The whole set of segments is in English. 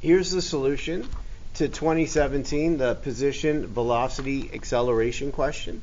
Here's the solution to 2017, the position, velocity, acceleration question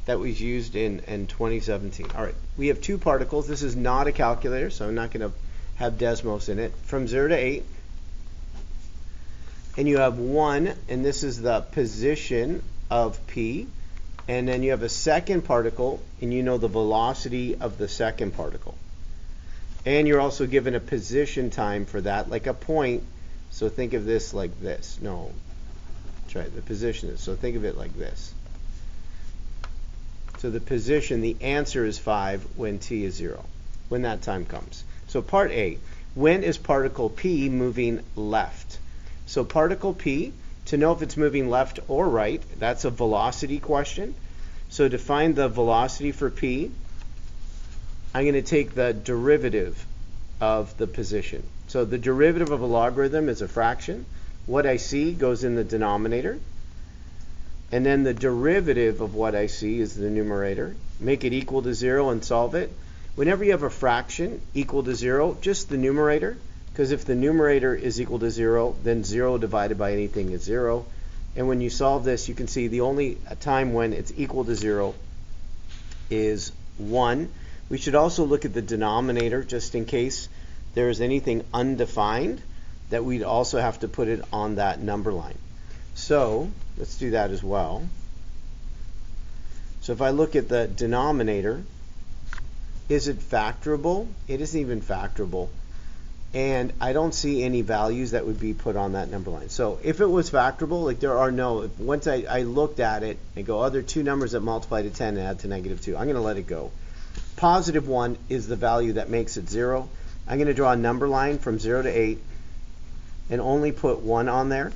that was used in 2017. All right, we have two particles. This is not a calculator, so I'm not going to have Desmos in it. From 0 to 8, and you have 1, and this is the position of P, and then you have a second particle, and you know the velocity of the second particle. And you're also given a position time for that, like a point. So think of this like this. No, try the position is. So think of it like this. So the position, the answer is 5 when t is 0, when that time comes. So part A, when is particle P moving left? So particle P, to know if it's moving left or right, that's a velocity question. So to find the velocity for P, I'm going to take the derivative of the position. So the derivative of a logarithm is a fraction. What I see goes in the denominator. And then the derivative of what I see is the numerator. Make it equal to 0 and solve it. Whenever you have a fraction equal to 0, just the numerator. Because if the numerator is equal to 0, then 0 divided by anything is 0. And when you solve this, you can see the only time when it's equal to 0 is 1. We should also look at the denominator just in case there is anything undefined that we'd also have to put it on that number line. So let's do that as well. So if I look at the denominator, is it factorable? It isn't even factorable. And I don't see any values that would be put on that number line. So if it was factorable, like there are no, once I looked at it and go, oh, there are two numbers that multiply to 10 and add to -2, I'm going to let it go. Positive 1 is the value that makes it 0. I'm going to draw a number line from 0 to 8 and only put 1 on there.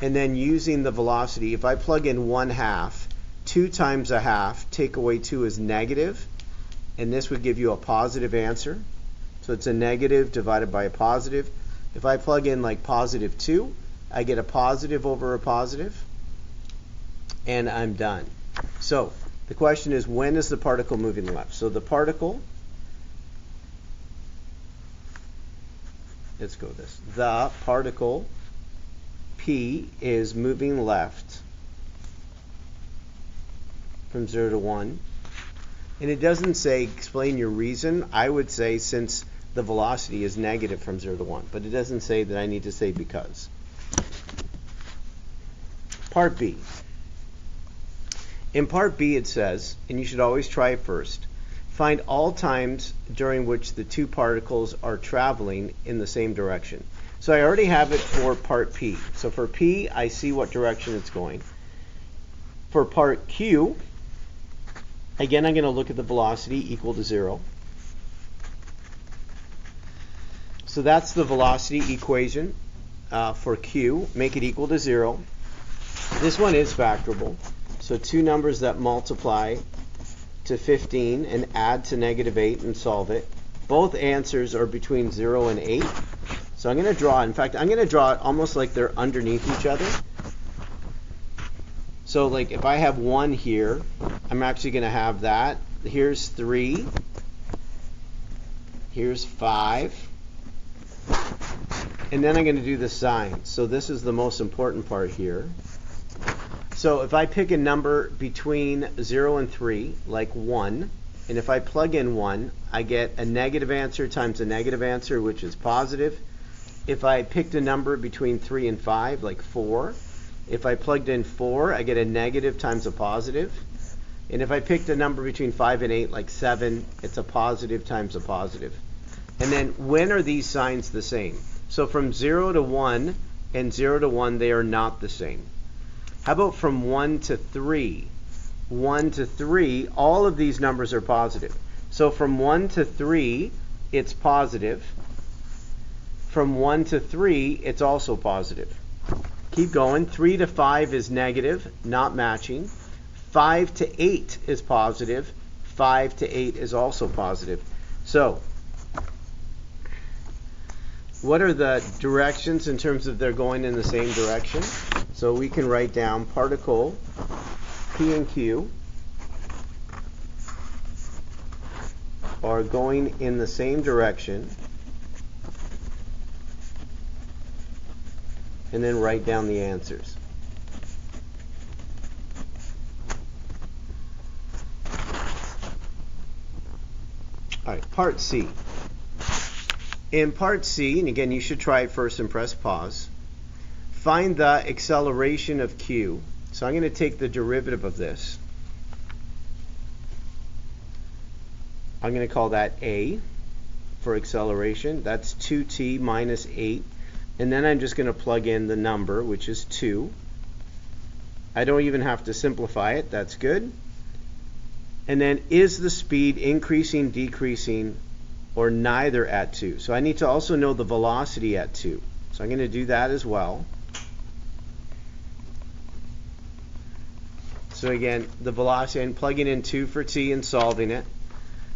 And then using the velocity, if I plug in 1/2, 2 times a half, take away 2 is negative, and this would give you a positive answer. So it's a negative divided by a positive. If I plug in like positive 2, I get a positive over a positive, and I'm done. So the question is, when is the particle moving left? So the particle, let's go with this. The particle P is moving left from 0 to 1. And it doesn't say explain your reason. I would say since the velocity is negative from 0 to 1. But it doesn't say that I need to say because. Part B. In part B it says, and you should always try it first, find all times during which the two particles are traveling in the same direction. So I already have it for part P. So for P, I see what direction it's going. For part Q, again, I'm going to look at the velocity equal to 0. So that's the velocity equation for Q. Make it equal to 0. This one is factorable. So two numbers that multiply to 15 and add to -8 and solve it. Both answers are between 0 and 8. So I'm going to draw, in fact, I'm going to draw it almost like they're underneath each other. So like if I have 1 here, I'm actually going to have that. Here's 3. Here's 5. And then I'm going to do the sign. So this is the most important part here. So if I pick a number between 0 and 3, like 1, and if I plug in 1, I get a negative answer times a negative answer, which is positive. If I picked a number between 3 and 5, like 4, if I plugged in 4, I get a negative times a positive. And if I picked a number between 5 and 8, like 7, it's a positive times a positive. And then when are these signs the same? So from 0 to 1 and 0 to 1, they are not the same. How about from 1 to 3? 1 to 3, all of these numbers are positive. So from 1 to 3, it's positive. From 1 to 3, it's also positive. Keep going. 3 to 5 is negative, not matching. 5 to 8 is positive. 5 to 8 is also positive. So what are the directions in terms of they're going in the same direction? So we can write down particle P and Q are going in the same direction and then write down the answers. All right, part C. In part C, and again, you should try it first and press pause, find the acceleration of Q. So I'm going to take the derivative of this. I'm going to call that A for acceleration. That's 2t minus 8. And then I'm just going to plug in the number, which is 2. I don't even have to simplify it. That's good. And then, is the speed increasing, decreasing, or neither at 2? So I need to also know the velocity at 2. So I'm going to do that as well. So again, the velocity, I'm plugging in 2 for t and solving it.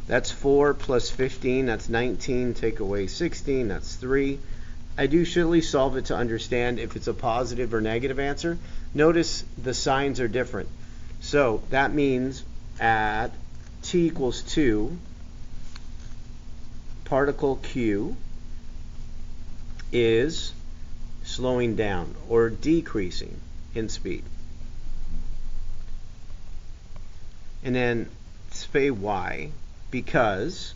That's 4 plus 15, that's 19, take away 16, that's 3. I do usually solve it to understand if it's a positive or negative answer. Notice the signs are different. So that means at t equals 2, particle Q is slowing down or decreasing in speed. And then say why, because,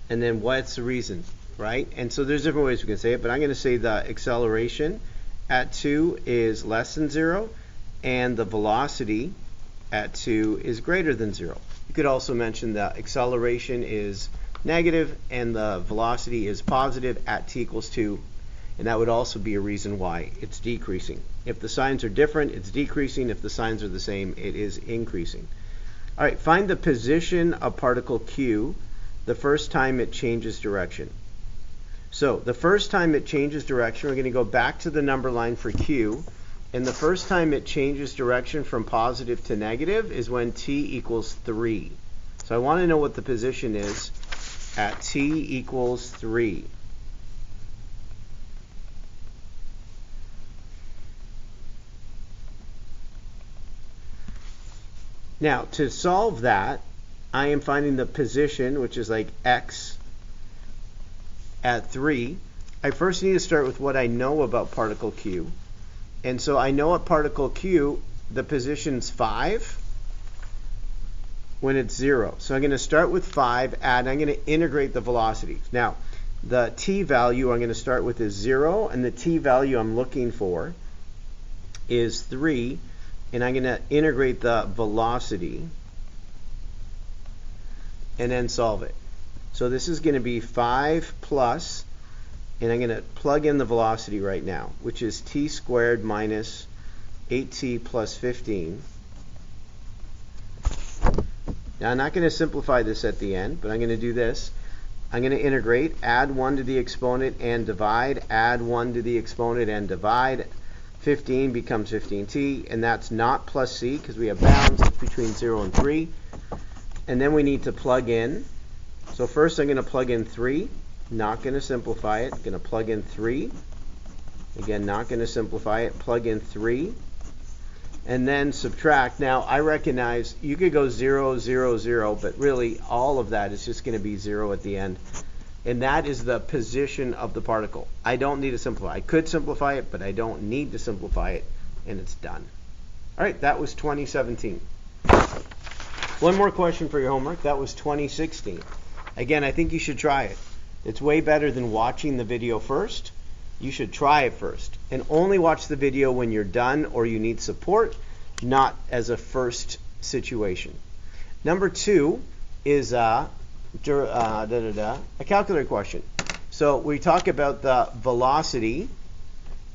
and then what's the reason, right? And so there's different ways we can say it, but I'm going to say the acceleration at 2 is less than 0, and the velocity at 2 is greater than 0. You could also mention the acceleration is negative and the velocity is positive at t equals 2, and that would also be a reason why it's decreasing. If the signs are different, it's decreasing. If the signs are the same, it is increasing. All right, find the position of particle Q the first time it changes direction. So the first time it changes direction, we're going to go back to the number line for Q, and the first time it changes direction from positive to negative is when t equals 3. So I want to know what the position is at t equals 3. Now, to solve that, I am finding the position, which is like x at 3. I first need to start with what I know about particle Q. And so I know at particle Q, the position's 5 when it's 0. So I'm going to start with 5, and I'm going to integrate the velocity. Now, the t value I'm going to start with is 0, and the t value I'm looking for is 3. And I'm going to integrate the velocity and then solve it. So this is going to be 5 plus, and I'm going to plug in the velocity right now, which is t squared minus 8t plus 15. Now I'm not going to simplify this at the end, but I'm going to do this. I'm going to integrate, add 1 to the exponent and divide, add 1 to the exponent and divide. 15 becomes 15t, and that's not plus c because we have bounds. It's between 0 and 3. And then we need to plug in. So first I'm going to plug in 3. Not going to simplify it. Going to plug in 3. Again, not going to simplify it. Plug in 3. And then subtract. Now, I recognize you could go 0, 0, 0, but really all of that is just going to be 0 at the end. And that is the position of the particle. I don't need to simplify. I could simplify it, but I don't need to simplify it, and it's done. All right, that was 2017. One more question for your homework. That was 2016. Again, I think you should try it. It's way better than watching the video first. You should try it first. And only watch the video when you're done or you need support, not as a first situation. Number 2 is a calculator question. So we talk about the velocity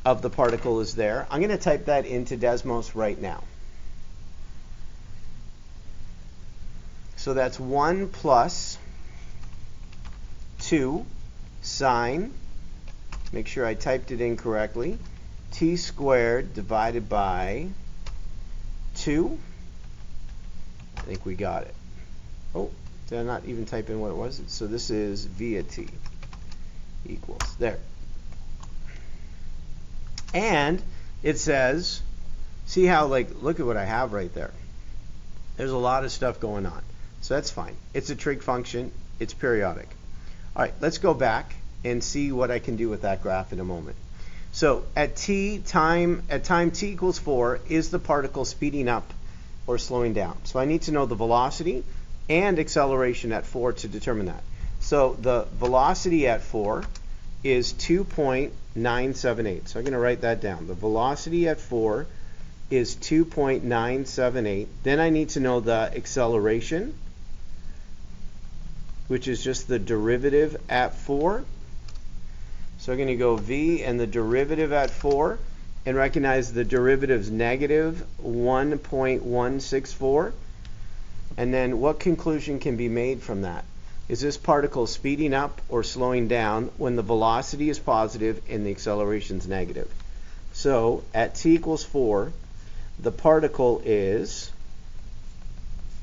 of the particle is there. I'm going to type that into Desmos right now. So that's 1 plus 2 sine, make sure I typed it in correctly, t squared divided by 2. I think we got it. Oh, did I not even type in what it was? So this is via t equals there. And it says, see how, like, look at what I have right there. There's a lot of stuff going on. So that's fine. It's a trig function. It's periodic. All right, let's go back and see what I can do with that graph in a moment. So at time t equals 4, is the particle speeding up or slowing down? So I need to know the velocity and acceleration at 4 to determine that. So the velocity at 4 is 2.978. So I'm going to write that down. The velocity at 4 is 2.978. Then I need to know the acceleration, which is just the derivative at 4. So I'm going to go v and the derivative at 4, and recognize the derivative is negative 1.164. And then what conclusion can be made from that? Is this particle speeding up or slowing down when the velocity is positive and the acceleration is negative? So at t equals 4, the particle is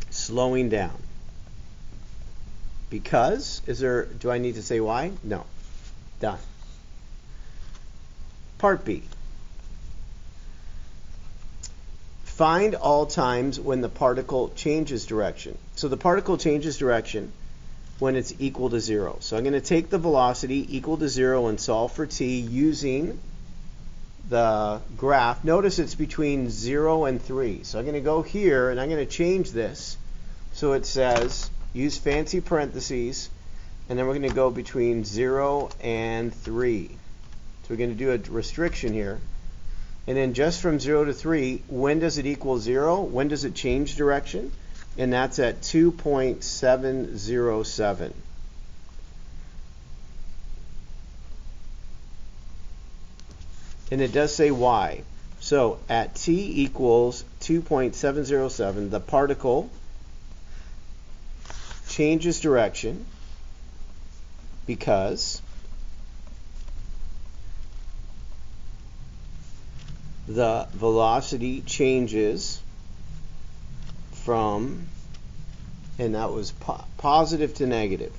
slowing down. Because, do I need to say why? No. Done. Part B. Find all times when the particle changes direction. So the particle changes direction when it's equal to 0. So I'm going to take the velocity equal to 0 and solve for t using the graph. Notice it's between 0 and 3. So I'm going to go here and I'm going to change this so it says, use fancy parentheses, and then we're going to go between 0 and 3. So we're going to do a restriction here. And then just from 0 to 3, when does it equal 0? When does it change direction? And that's at 2.707. And it does say y. So at t equals 2.707, the particle changes direction because the velocity changes from, and that was positive to negative.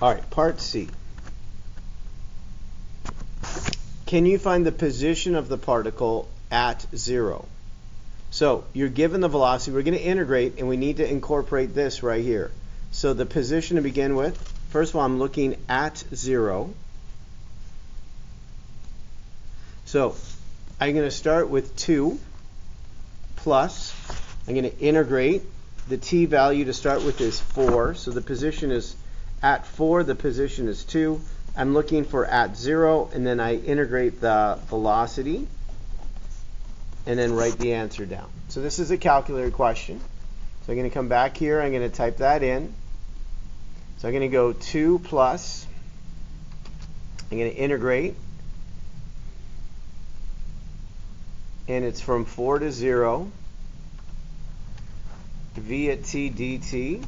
All right, part C. Can you find the position of the particle at 0? So you're given the velocity. We're going to integrate, and we need to incorporate this right here. So the position to begin with, first of all, I'm looking at 0. So I'm going to start with 2 plus, I'm going to integrate. The t value to start with is 4. So the position is at 4, the position is 2. I'm looking for at 0, and then I integrate the velocity and then write the answer down. So this is a calculator question. So I'm going to come back here, I'm going to type that in. So I'm going to go 2 plus, I'm going to integrate, and it's from 4 to 0, v at t dt.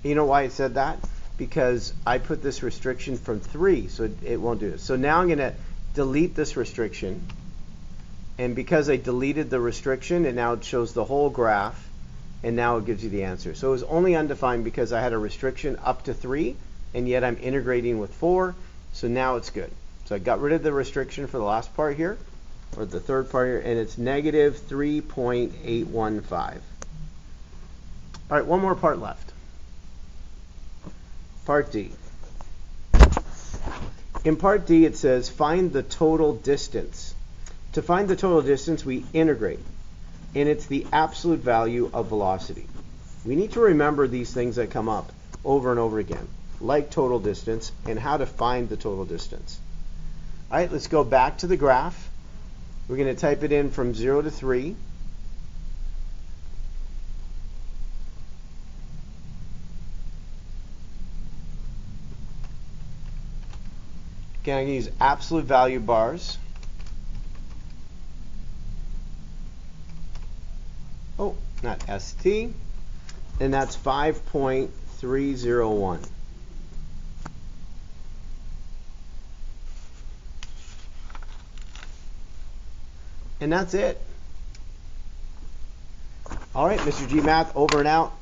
You know why it said that? Because I put this restriction from 3, so it won't do this. So now I'm going to delete this restriction. And because I deleted the restriction, it now shows the whole graph, and now it gives you the answer. So it was only undefined because I had a restriction up to 3, and yet I'm integrating with 4, so now it's good. So I got rid of the restriction for the last part here, or the third part here, and it's negative 3.815. All right, one more part left. Part D. In part D, it says find the total distance. To find the total distance, we integrate, and it's the absolute value of velocity. We need to remember these things that come up over and over again, like total distance and how to find the total distance. All right, let's go back to the graph. We're going to type it in from 0 to 3. Again, I'm going to use absolute value bars. Oh, not ST. And that's 5.301. And that's it. All right, Mr. G Math, over and out.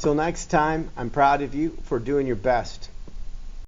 Till next time, I'm proud of you for doing your best.